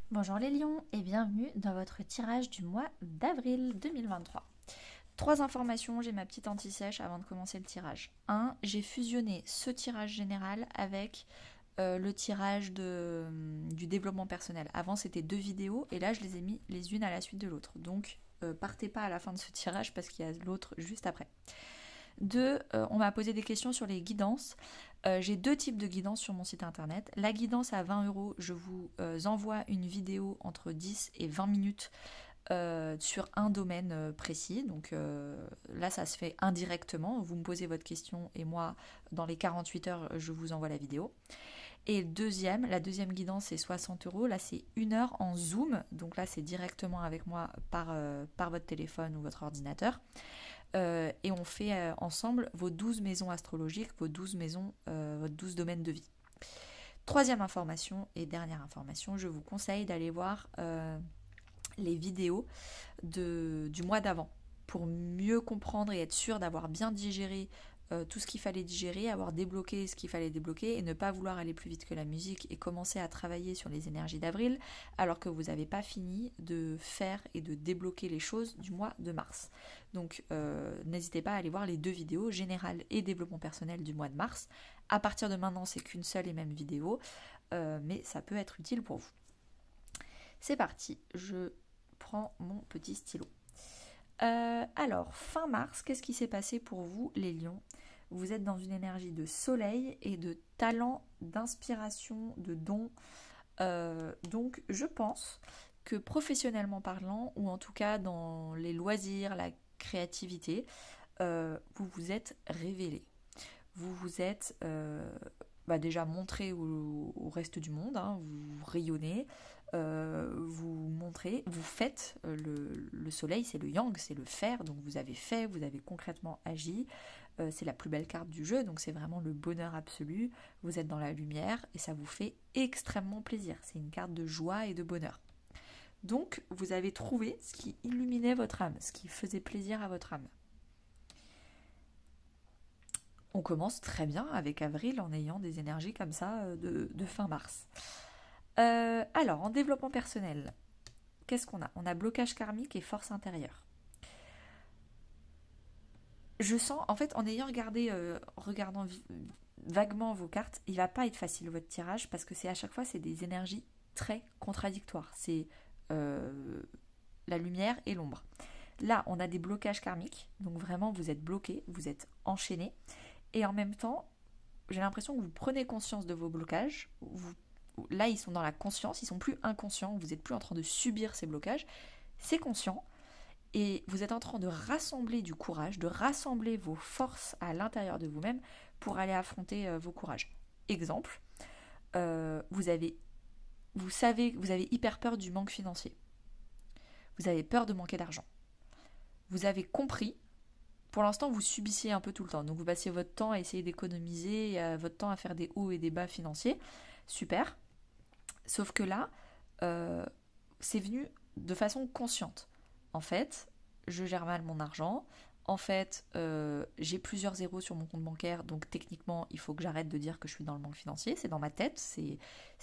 Bonjour les lions et bienvenue dans votre tirage du mois d'avril 2023. Trois informations, j'ai ma petite anti-sèche avant de commencer le tirage. 1. J'ai fusionné ce tirage général avec le tirage du développement personnel. Avant c'était deux vidéos et là je les ai mis les unes à la suite de l'autre. Donc partez pas à la fin de ce tirage parce qu'il y a l'autre juste après. 2. On m'a posé des questions sur les guidances. J'ai deux types de guidances sur mon site internet. La guidance à 20 €, je vous envoie une vidéo entre 10 et 20 minutes sur un domaine précis. Donc là, ça se fait indirectement. Vous me posez votre question et moi, dans les 48 heures, je vous envoie la vidéo. Et la deuxième guidance, c'est 60 €. Là, c'est 1 heure en Zoom. Donc là, c'est directement avec moi par votre téléphone ou votre ordinateur. Et on fait ensemble vos 12 maisons astrologiques, vos 12 maisons, votre 12 domaines de vie. Troisième information et dernière information, je vous conseille d'aller voir les vidéos du mois d'avant pour mieux comprendre et être sûr d'avoir bien digéré tout ce qu'il fallait digérer, avoir débloqué ce qu'il fallait débloquer et ne pas vouloir aller plus vite que la musique et commencer à travailler sur les énergies d'avril alors que vous n'avez pas fini de faire et de débloquer les choses du mois de mars. Donc n'hésitez pas à aller voir les deux vidéos, générale et développement personnel du mois de mars. À partir de maintenant, c'est qu'une seule et même vidéo, mais ça peut être utile pour vous. C'est parti, je prends mon petit stylo. Alors, fin mars, qu'est-ce qui s'est passé pour vous, les lions? Vous êtes dans une énergie de soleil et de talent, d'inspiration, de don. Donc, je pense que professionnellement parlant, ou en tout cas dans les loisirs, la créativité, vous vous êtes révélé. Vous vous êtes déjà montré au reste du monde, hein, vous rayonnez, vous montrez, vous faites. Le soleil, c'est le yang, c'est le faire, donc vous avez fait, vous avez concrètement agi. C'est la plus belle carte du jeu, donc c'est vraiment le bonheur absolu. Vous êtes dans la lumière et ça vous fait extrêmement plaisir. C'est une carte de joie et de bonheur. Donc vous avez trouvé ce qui illuminait votre âme, ce qui faisait plaisir à votre âme. On commence très bien avec avril en ayant des énergies comme ça de fin mars. Alors, en développement personnel, qu'est-ce qu'on a? On a blocage karmique et force intérieure. Je sens, en fait, en ayant regardant vaguement vos cartes, il va pas être facile votre tirage parce que c'est à chaque fois c'est des énergies très contradictoires. C'est la lumière et l'ombre. Là, on a des blocages karmiques, donc vraiment vous êtes bloqué, vous êtes enchaîné, et en même temps, j'ai l'impression que vous prenez conscience de vos blocages. Là, ils sont dans la conscience, ils sont plus inconscients, vous n'êtes plus en train de subir ces blocages, c'est conscient. Et vous êtes en train de rassembler du courage, de rassembler vos forces à l'intérieur de vous-même pour aller affronter vos courages. Exemple, vous avez hyper peur du manque financier. Vous avez peur de manquer d'argent. Vous avez compris, pour l'instant vous subissiez un peu tout le temps. Donc vous passiez votre temps à essayer d'économiser, votre temps à faire des hauts et des bas financiers. Super. Sauf que là, c'est venu de façon consciente. En fait, je gère mal mon argent. En fait, j'ai plusieurs zéros sur mon compte bancaire, donc techniquement, il faut que j'arrête de dire que je suis dans le manque financier. C'est dans ma tête, c'est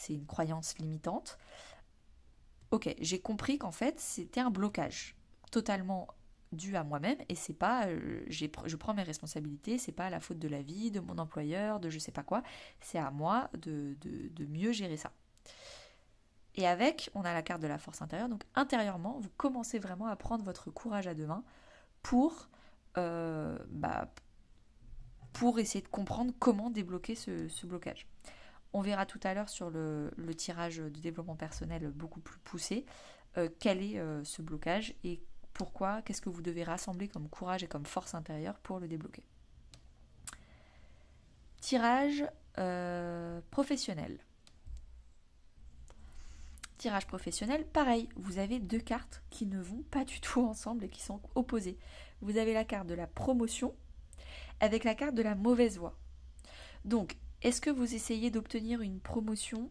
une croyance limitante. Ok, j'ai compris qu'en fait, c'était un blocage totalement dû à moi-même et c'est pas, je prends mes responsabilités, c'est pas la faute de la vie, de mon employeur, de je sais pas quoi, c'est à moi de mieux gérer ça. Et avec, on a la carte de la force intérieure. Donc intérieurement, vous commencez vraiment à prendre votre courage à deux mains pour, euh, bah, pour essayer de comprendre comment débloquer ce blocage. On verra tout à l'heure sur le tirage de développement personnel beaucoup plus poussé quel est ce blocage et pourquoi, qu'est-ce que vous devez rassembler comme courage et comme force intérieure pour le débloquer. Tirage professionnel. Tirage professionnel, pareil, vous avez deux cartes qui ne vont pas du tout ensemble et qui sont opposées. Vous avez la carte de la promotion avec la carte de la mauvaise voie. Donc, est-ce que vous essayez d'obtenir une promotion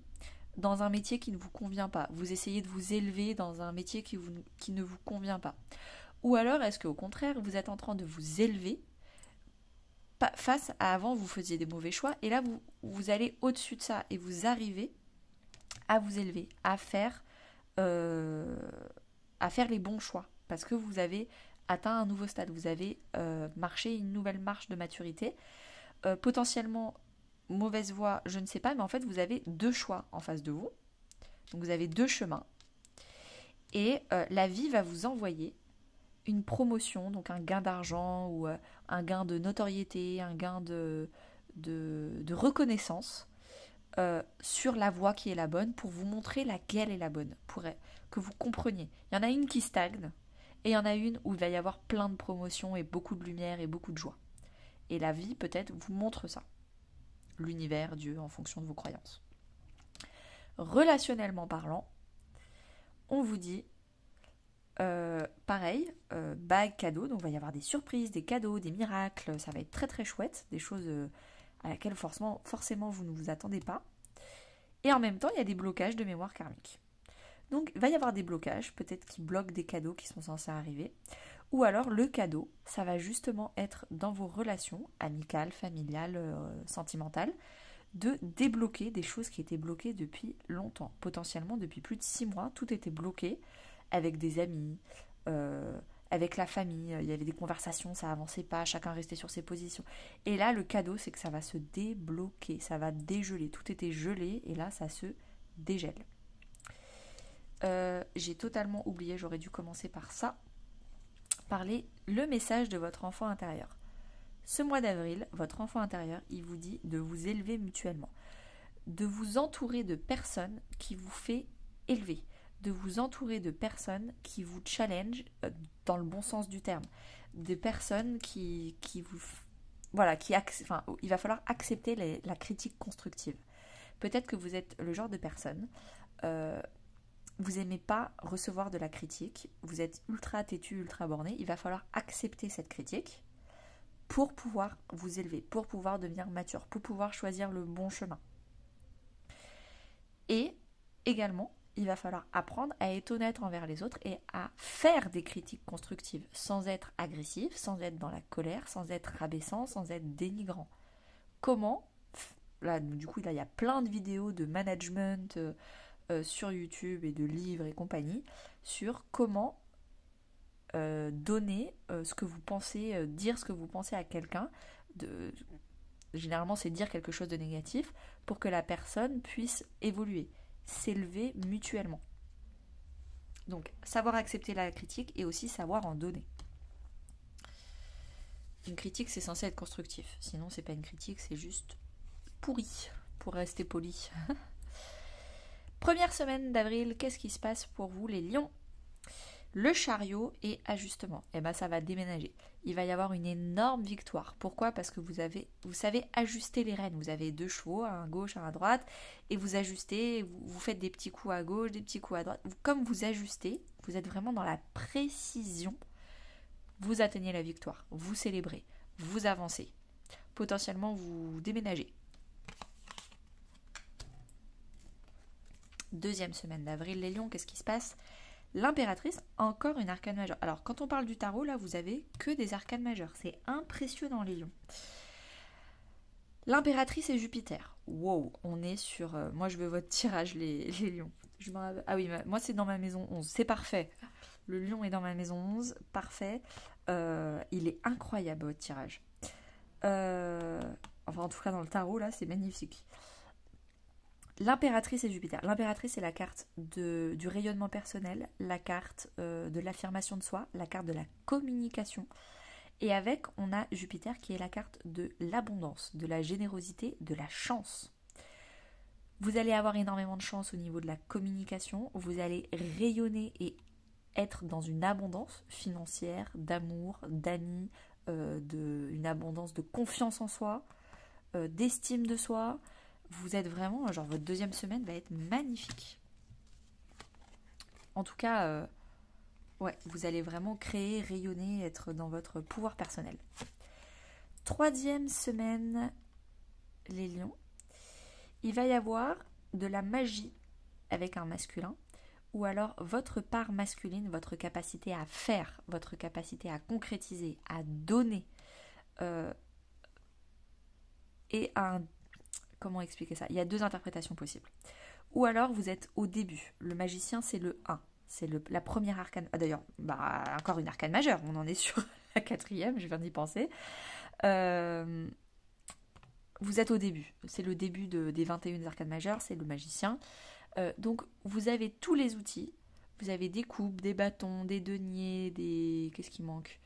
dans un métier qui ne vous convient pas? Vous essayez de vous élever dans un métier qui ne vous convient pas? Ou alors, est-ce qu'au contraire, vous êtes en train de vous élever face à avant, vous faisiez des mauvais choix et là, vous allez au-dessus de ça et vous arrivez à vous élever, à faire euh, à faire les bons choix parce que vous avez atteint un nouveau stade, vous avez marché une nouvelle marche de maturité. Potentiellement, mauvaise voie, je ne sais pas, mais en fait, vous avez deux choix en face de vous. Donc, vous avez deux chemins. Et la vie va vous envoyer une promotion, donc un gain d'argent ou un gain de notoriété, un gain de reconnaissance sur la voie qui est la bonne pour vous montrer laquelle est la bonne, pour que vous compreniez. Il y en a une qui stagne et il y en a une où il va y avoir plein de promotions et beaucoup de lumière et beaucoup de joie. Et la vie peut-être vous montre ça. L'univers, Dieu, en fonction de vos croyances. Relationnellement parlant, on vous dit pareil, bague, cadeau, donc il va y avoir des surprises, des cadeaux, des miracles, ça va être très très chouette, des choses à laquelle forcément vous ne vous attendez pas. Et en même temps, il y a des blocages de mémoire karmique. Donc il va y avoir des blocages, peut-être qui bloquent des cadeaux qui sont censés arriver. Ou alors le cadeau, ça va justement être dans vos relations amicales, familiales, sentimentales, de débloquer des choses qui étaient bloquées depuis longtemps. Potentiellement depuis plus de 6 mois, tout était bloqué avec des amis, avec la famille, il y avait des conversations, ça avançait pas, chacun restait sur ses positions. Et là, le cadeau, c'est que ça va se débloquer, ça va dégeler. Tout était gelé et là, ça se dégèle. J'ai totalement oublié, j'aurais dû commencer par ça. Parler le message de votre enfant intérieur. Ce mois d'avril, votre enfant intérieur, il vous dit de vous élever mutuellement, de vous entourer de personnes qui vous fait élever, de vous entourer de personnes qui vous challenge dans le bon sens du terme, de personnes qui vous... Voilà, il va falloir accepter la critique constructive. Peut-être que vous êtes le genre de personne, vous n'aimez pas recevoir de la critique, vous êtes ultra têtu, ultra borné, il va falloir accepter cette critique pour pouvoir vous élever, pour pouvoir devenir mature, pour pouvoir choisir le bon chemin. Et également, il va falloir apprendre à être honnête envers les autres et à faire des critiques constructives sans être agressif, sans être dans la colère, sans être rabaissant, sans être dénigrant. Comment ? Là, du coup, là, il y a plein de vidéos de management sur YouTube et de livres et compagnie sur comment donner ce que vous pensez, dire ce que vous pensez à quelqu'un. Généralement, c'est dire quelque chose de négatif pour que la personne puisse évoluer, s'élever mutuellement. Donc, savoir accepter la critique et aussi savoir en donner. Une critique, c'est censé être constructif. Sinon, c'est pas une critique, c'est juste pourri, pour rester poli. Première semaine d'avril, qu'est-ce qui se passe pour vous, les lions ? Le chariot et ajustement. Et bien, ça va déménager. Il va y avoir une énorme victoire. Pourquoi ? Parce que vous savez ajuster les rênes. Vous avez 2 chevaux, un à gauche, un à droite, et vous ajustez, vous faites des petits coups à gauche, des petits coups à droite. Comme vous ajustez, vous êtes vraiment dans la précision. Vous atteignez la victoire, vous célébrez, vous avancez. Potentiellement, vous déménagez. Deuxième semaine d'avril, les lions, qu'est-ce qui se passe ? L'impératrice, encore une arcane majeure. Alors, quand on parle du tarot, là, vous avez que des arcanes majeures. C'est impressionnant, les lions. L'impératrice et Jupiter. Wow, on est sur... moi, je veux votre tirage, les lions. Ah oui, moi, c'est dans ma maison 11. C'est parfait. Le lion est dans ma maison 11. Parfait. Il est incroyable, votre tirage. Enfin, en tout cas, dans le tarot, là, c'est magnifique. L'impératrice et Jupiter. L'impératrice, c'est la carte du rayonnement personnel, la carte de l'affirmation de soi, la carte de la communication. Et avec, on a Jupiter qui est la carte de l'abondance, de la générosité, de la chance. Vous allez avoir énormément de chance au niveau de la communication. Vous allez rayonner et être dans une abondance financière, d'amour, d'amis, une abondance de confiance en soi, d'estime de soi. Vous êtes vraiment, genre votre deuxième semaine va être magnifique. En tout cas, ouais, vous allez vraiment créer, rayonner, être dans votre pouvoir personnel. Troisième semaine, les lions. Il va y avoir de la magie avec un masculin, ou alors votre part masculine, votre capacité à faire, votre capacité à concrétiser, à donner, et un... Comment expliquer ça ? Il y a 2 interprétations possibles. Ou alors vous êtes au début. Le magicien, c'est le 1. C'est la première arcane. Ah, d'ailleurs, encore une arcane majeure. On en est sur la 4e, je viens d'y penser. Vous êtes au début. C'est le début des 21 arcanes majeures, c'est le magicien. Donc vous avez tous les outils. Vous avez des coupes, des bâtons, des deniers, des... Qu'est-ce qui manque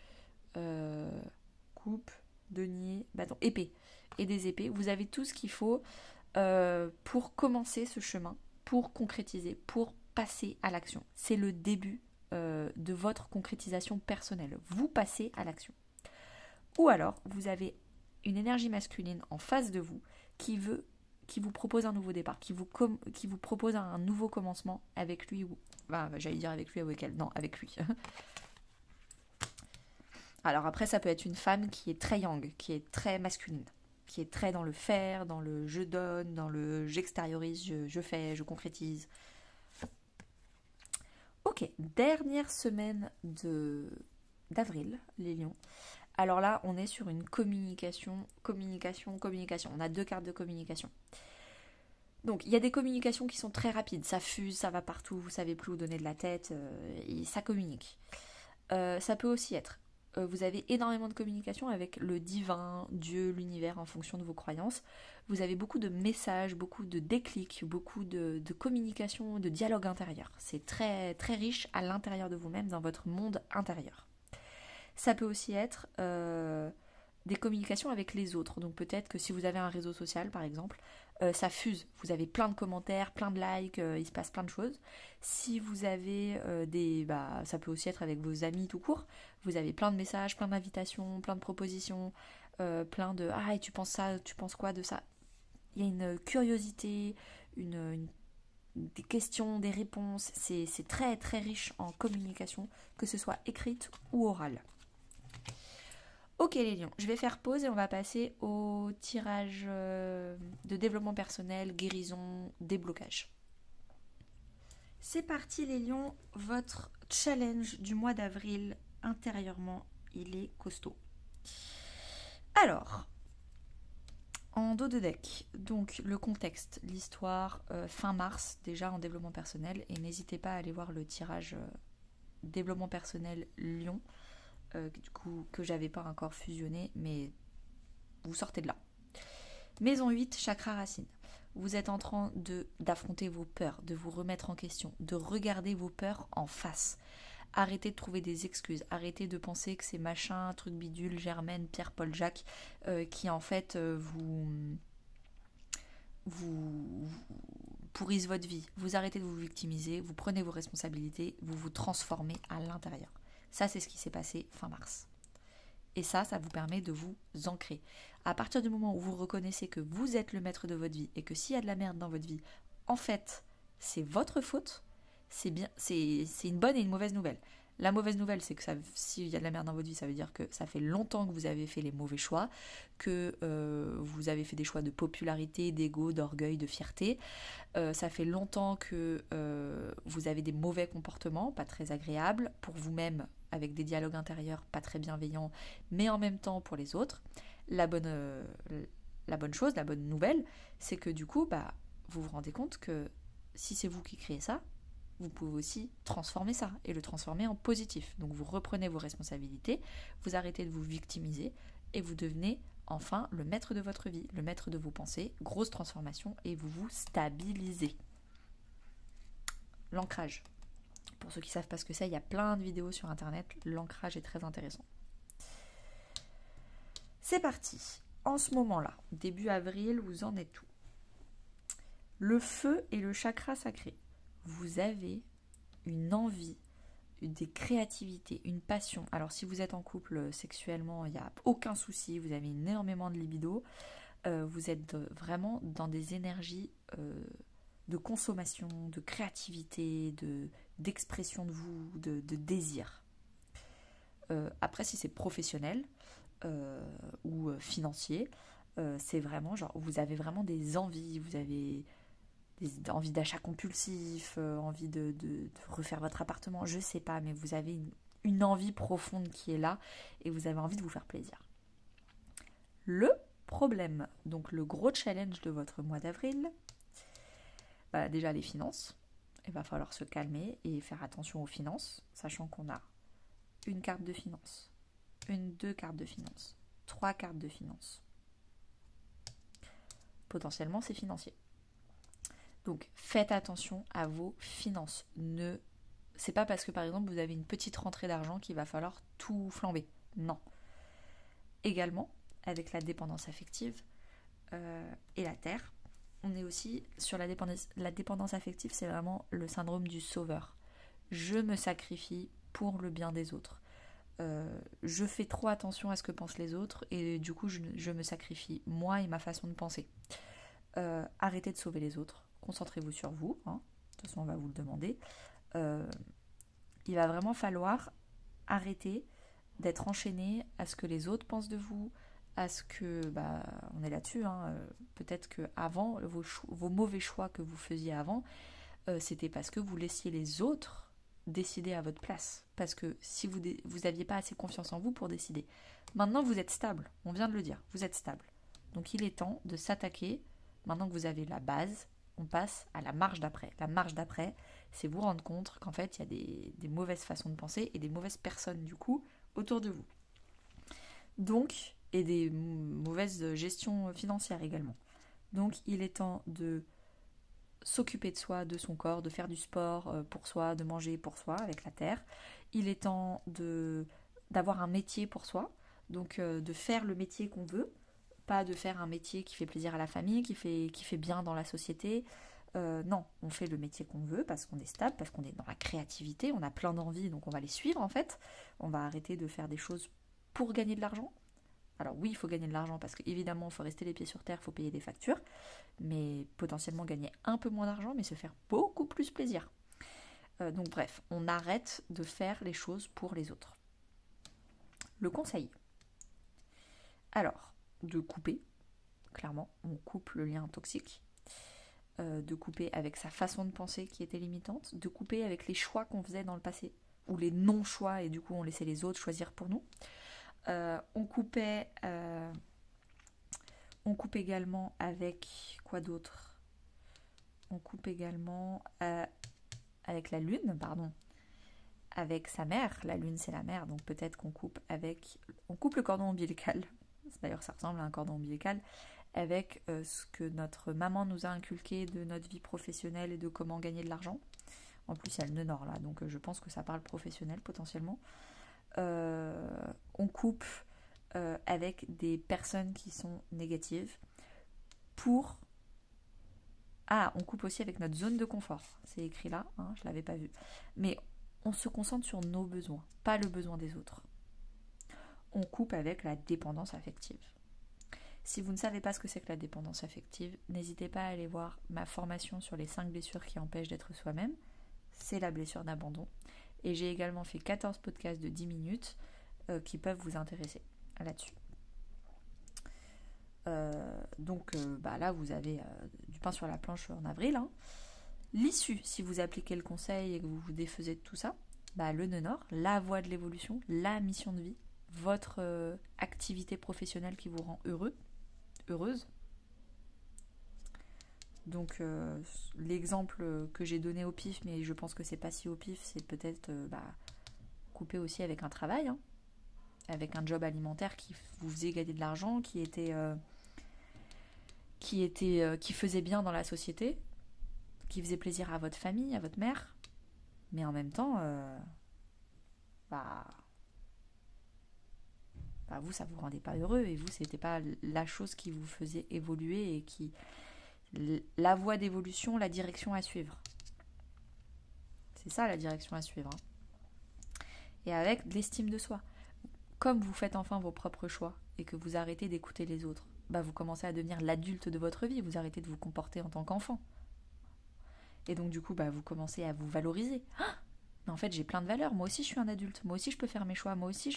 Coupe, denier, bâton, épée. Et des épées. Vous avez tout ce qu'il faut pour commencer ce chemin, pour concrétiser, pour passer à l'action. C'est le début de votre concrétisation personnelle. Vous passez à l'action. Ou alors, vous avez une énergie masculine en face de vous qui vous propose un nouveau départ, qui vous propose un nouveau commencement avec lui ou... j'allais dire avec lui ou avec elle. Non, avec lui. Alors après, ça peut être une femme qui est très yang, qui est très masculine, qui est très dans le faire, dans le je donne, dans le j'extériorise, je fais, je concrétise. Ok, dernière semaine d'avril, les lions. Alors là, on est sur une communication. On a 2 cartes de communication. Donc, il y a des communications qui sont très rapides. Ça fuse, ça va partout, vous savez plus où donner de la tête, et ça communique. Ça peut aussi être, vous avez énormément de communication avec le divin, Dieu, l'univers, en fonction de vos croyances. Vous avez beaucoup de messages, beaucoup de déclics, beaucoup de communication, de dialogue intérieur. C'est très, très riche à l'intérieur de vous-même, dans votre monde intérieur. Ça peut aussi être des communications avec les autres. Donc peut-être que si vous avez un réseau social, par exemple, ça fuse. Vous avez plein de commentaires, plein de likes, il se passe plein de choses. Si vous avez ça peut aussi être avec vos amis tout court. Vous avez plein de messages, plein d'invitations, plein de propositions, plein de « Ah, et tu penses ça, tu penses quoi de ça ?» Il y a une curiosité, des questions, des réponses. C'est très, très riche en communication, que ce soit écrite ou orale. Ok les lions, je vais faire pause et on va passer au tirage de développement personnel, guérison, déblocage. C'est parti les lions, votre challenge du mois d'avril, intérieurement, il est costaud. Alors, en dos de deck, donc le contexte, l'histoire, fin mars déjà en développement personnel, et n'hésitez pas à aller voir le tirage développement personnel Lion, du coup que j'avais pas encore fusionné, mais vous sortez de là. Maison 8, chakra racine. Vous êtes en train d'affronter vos peurs, de vous remettre en question, de regarder vos peurs en face. Arrêtez de trouver des excuses, arrêtez de penser que c'est machin, truc bidule, Germaine, Pierre, Paul, Jacques, qui en fait vous pourrissent votre vie. Vous arrêtez de vous victimiser, vous prenez vos responsabilités, vous vous transformez à l'intérieur. Ça, c'est ce qui s'est passé fin mars. Et ça vous permet de vous ancrer. À partir du moment où vous reconnaissez que vous êtes le maître de votre vie et que s'il y a de la merde dans votre vie, en fait, c'est votre faute, c'est une bonne et une mauvaise nouvelle. La mauvaise nouvelle, c'est que s'il y a de la merde dans votre vie, ça veut dire que ça fait longtemps que vous avez fait les mauvais choix, que vous avez fait des choix de popularité, d'ego, d'orgueil, de fierté. Ça fait longtemps que vous avez des mauvais comportements, pas très agréables, pour vous-même, avec des dialogues intérieurs pas très bienveillants, mais en même temps pour les autres. La bonne chose, la bonne nouvelle, c'est que du coup, vous vous rendez compte que si c'est vous qui créez ça, vous pouvez aussi transformer ça et le transformer en positif. Donc vous reprenez vos responsabilités, vous arrêtez de vous victimiser et vous devenez enfin le maître de votre vie, le maître de vos pensées, grosse transformation et vous vous stabilisez. L'ancrage. Pour ceux qui ne savent pas ce que c'est, il y a plein de vidéos sur internet, l'ancrage est très intéressant. C'est parti. En ce moment-là, début avril, vous en êtes où? Le feu et le chakra sacré. Vous avez une envie, des créativités, une passion. Alors si vous êtes en couple sexuellement, il n'y a aucun souci, vous avez énormément de libido. Vous êtes vraiment dans des énergies de consommation, de créativité, d'expression de vous, de désir. Après, si c'est professionnel ou financier, c'est vraiment genre, vous avez vraiment des envies, vous avez envie d'achat compulsif, envie de refaire votre appartement, je sais pas, mais vous avez une envie profonde qui est là et vous avez envie de vous faire plaisir. Le problème, donc le gros challenge de votre mois d'avril, Déjà les finances, il va falloir se calmer et faire attention aux finances, sachant qu'on a une carte de finance, deux cartes de finance, 3 cartes de finance. Potentiellement, c'est financier. Donc, faites attention à vos finances. C'est pas parce que, par exemple, vous avez une petite rentrée d'argent qu'il va falloir tout flamber. Non. Également, avec la dépendance affective et la terre, on est aussi sur la dépendance. La dépendance affective, c'est vraiment le syndrome du sauveur. Je me sacrifie pour le bien des autres. Je fais trop attention à ce que pensent les autres et du coup je me sacrifie, moi et ma façon de penser. Arrêtez de sauver les autres, concentrez-vous sur vous, hein. De toute façon on va vous le demander. Il va vraiment falloir arrêter d'être enchaîné à ce que les autres pensent de vous, à ce que, on est là-dessus, hein. Peut-être que avant vos mauvais choix que vous faisiez avant, c'était parce que vous laissiez les autres décider à votre place, parce que si vous n'aviez pas assez confiance en vous pour décider. Maintenant vous êtes stable, on vient de le dire, vous êtes stable. Donc il est temps de s'attaquer, maintenant que vous avez la base, on passe à la marche d'après. La marche d'après, c'est vous rendre compte qu'en fait il y a des mauvaises façons de penser et des mauvaises personnes du coup autour de vous. Donc, et des mauvaises gestions financières également. Donc il est temps de s'occuper de soi, de son corps, de faire du sport pour soi, de manger pour soi avec la terre. Il est temps d'avoir un métier pour soi, donc de faire le métier qu'on veut, pas de faire un métier qui fait plaisir à la famille, qui fait bien dans la société. Non, on fait le métier qu'on veut parce qu'on est stable, parce qu'on est dans la créativité, on a plein d'envies, donc on va les suivre en fait. On va arrêter de faire des choses pour gagner de l'argent. Alors oui, il faut gagner de l'argent parce qu'évidemment, il faut rester les pieds sur terre, il faut payer des factures, mais potentiellement gagner un peu moins d'argent, mais se faire beaucoup plus plaisir. Donc bref, on arrête de faire les choses pour les autres. Le conseil. Alors, de couper, clairement, on coupe le lien toxique, de couper avec sa façon de penser qui était limitante, de couper avec les choix qu'on faisait dans le passé, ou les non-choix, et du coup on laissait les autres choisir pour nous. On coupe également avec quoi d'autre ? On coupe également avec la lune, avec sa mère. La lune c'est la mère, donc peut-être qu'on coupe le cordon ombilical. D'ailleurs ça ressemble à un cordon ombilical avec ce que notre maman nous a inculqué de notre vie professionnelle et de comment gagner de l'argent. En plus il y a le nœud nord là, donc je pense que ça parle professionnel potentiellement. On coupe avec des personnes qui sont négatives on coupe aussi avec notre zone de confort. C'est écrit là, hein, je ne l'avais pas vu. Mais on se concentre sur nos besoins, pas le besoin des autres. On coupe avec la dépendance affective. Si vous ne savez pas ce que c'est que la dépendance affective, n'hésitez pas à aller voir ma formation sur les 5 blessures qui empêchent d'être soi-même. C'est la blessure d'abandon. Et j'ai également fait 14 podcasts de 10 minutes qui peuvent vous intéresser là-dessus. Donc là, vous avez du pain sur la planche en avril. Hein. L'issue, si vous appliquez le conseil et que vous vous défaisez de tout ça, le nœud nord, la voie de l'évolution, la mission de vie, votre activité professionnelle qui vous rend heureuse. Donc l'exemple que j'ai donné au pif, mais je pense que c'est pas si au pif, c'est peut-être couper aussi avec un travail, hein, avec un job alimentaire qui vous faisait gagner de l'argent, qui faisait bien dans la société, qui faisait plaisir à votre famille, à votre mère, mais en même temps, vous, ça vous rendait pas heureux, et vous, c'était pas la chose qui vous faisait évoluer et la voie d'évolution, la direction à suivre. C'est ça la direction à suivre. Hein. Et avec de l'estime de soi. Comme vous faites enfin vos propres choix et que vous arrêtez d'écouter les autres, vous commencez à devenir l'adulte de votre vie, vous arrêtez de vous comporter en tant qu'enfant. Et donc du coup, vous commencez à vous valoriser. Mais en fait, j'ai plein de valeurs. Moi aussi, je suis un adulte. Moi aussi, je peux faire mes choix. Moi aussi,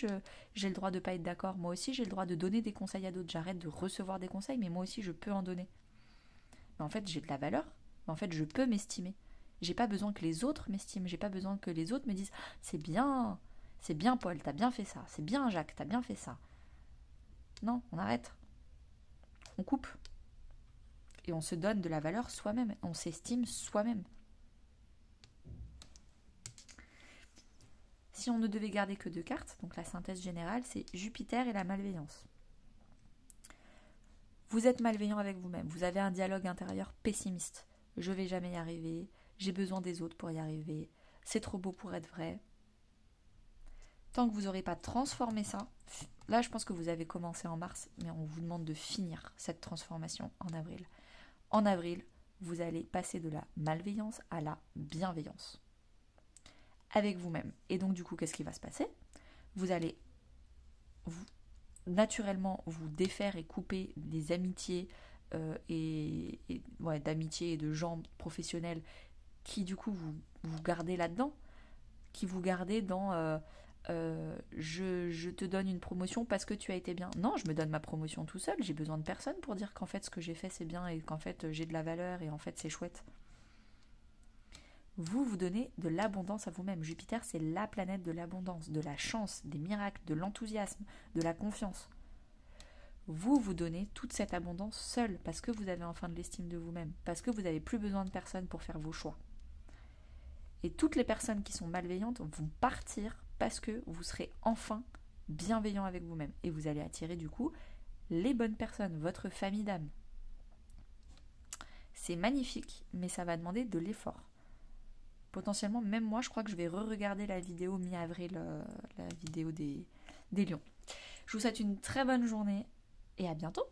j'ai le droit de ne pas être d'accord. Moi aussi, j'ai le droit de donner des conseils à d'autres. J'arrête de recevoir des conseils, mais moi aussi, je peux en donner. Mais en fait, j'ai de la valeur. Mais en fait, je peux m'estimer. J'ai pas besoin que les autres m'estiment. J'ai pas besoin que les autres me disent « C'est bien Paul, t'as bien fait ça. C'est bien Jacques, t'as bien fait ça. » Non, on arrête. On coupe. Et on se donne de la valeur soi-même, on s'estime soi-même. Si on ne devait garder que 2 cartes, donc la synthèse générale, c'est Jupiter et la malveillance. Vous êtes malveillant avec vous-même, vous avez un dialogue intérieur pessimiste. Je vais jamais y arriver, j'ai besoin des autres pour y arriver, c'est trop beau pour être vrai. Tant que vous n'aurez pas transformé ça, là je pense que vous avez commencé en mars, mais on vous demande de finir cette transformation en avril. En avril, vous allez passer de la malveillance à la bienveillance. Avec vous-même. Et donc du coup, qu'est-ce qui va se passer? Vous allez naturellement vous défaire et couper des amitiés d'amitiés et de gens professionnels qui du coup vous gardez là-dedans, qui vous gardez dans je te donne une promotion parce que tu as été bien. Non, je me donne ma promotion tout seul, j'ai besoin de personne pour dire qu'en fait ce que j'ai fait c'est bien et qu'en fait j'ai de la valeur et en fait c'est chouette. Vous donnez de l'abondance à vous-même. Jupiter, c'est la planète de l'abondance, de la chance, des miracles, de l'enthousiasme, de la confiance. Vous donnez toute cette abondance seul parce que vous avez enfin de l'estime de vous-même, parce que vous n'avez plus besoin de personne pour faire vos choix. Et toutes les personnes qui sont malveillantes vont partir parce que vous serez enfin bienveillant avec vous-même. Et vous allez attirer du coup les bonnes personnes, votre famille d'âme. C'est magnifique, mais ça va demander de l'effort. Potentiellement, même moi, je crois que je vais re-regarder la vidéo mi-avril, la vidéo des lions. Je vous souhaite une très bonne journée et à bientôt.